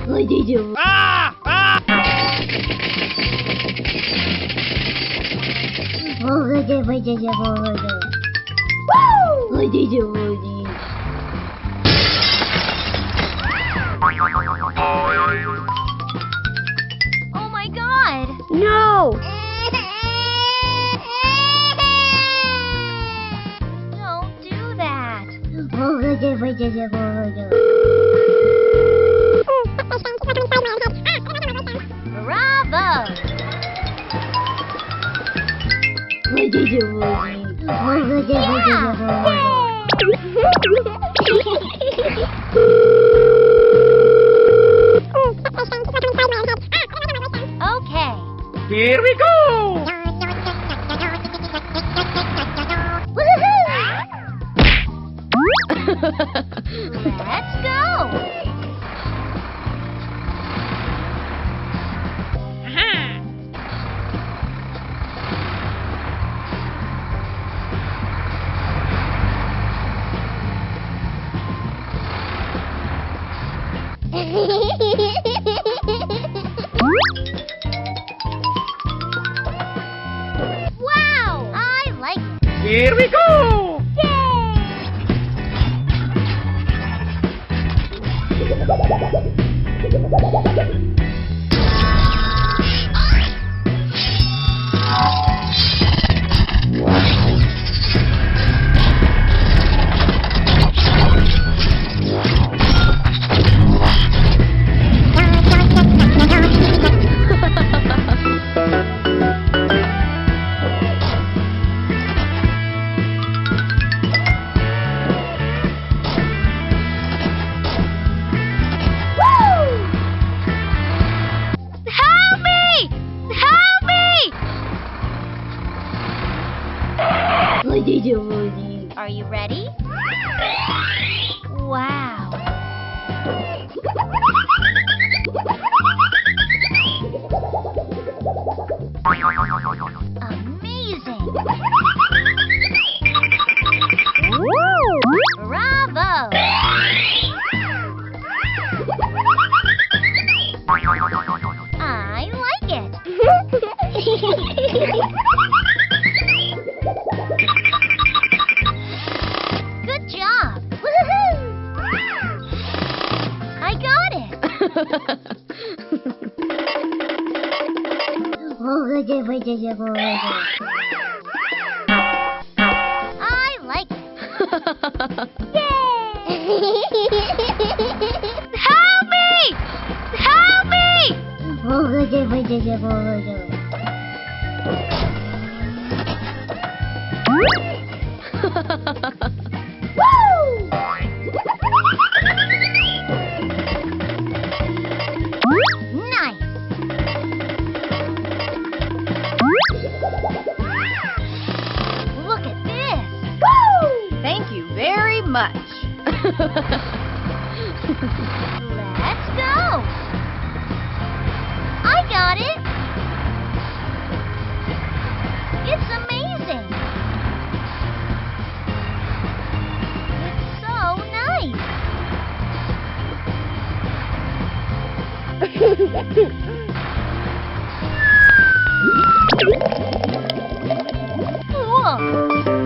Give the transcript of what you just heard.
Ôi đi rồi. Ôi đi rồi, đi rồi. Ôi đi rồi đi. Oh my god! No. Don't do that. Ôi đi rồi, đi rồi. Bravo! Ôi đi rồi. Ôi đi rồi. Okay. Here we go! Let's go! Wow! I like it. Here we go! Help me! Help me! Ôi đi rồi đi. Are you ready? Wow. Amazing. Bravo. I like it. Good job. I got it. Ôi đi rồi. I like it. Help me! Help me! Ôi đi rồi. Nice. Look at this. Thank you very much. Let's go. I got it. It's amazing. It's so nice. Whoa.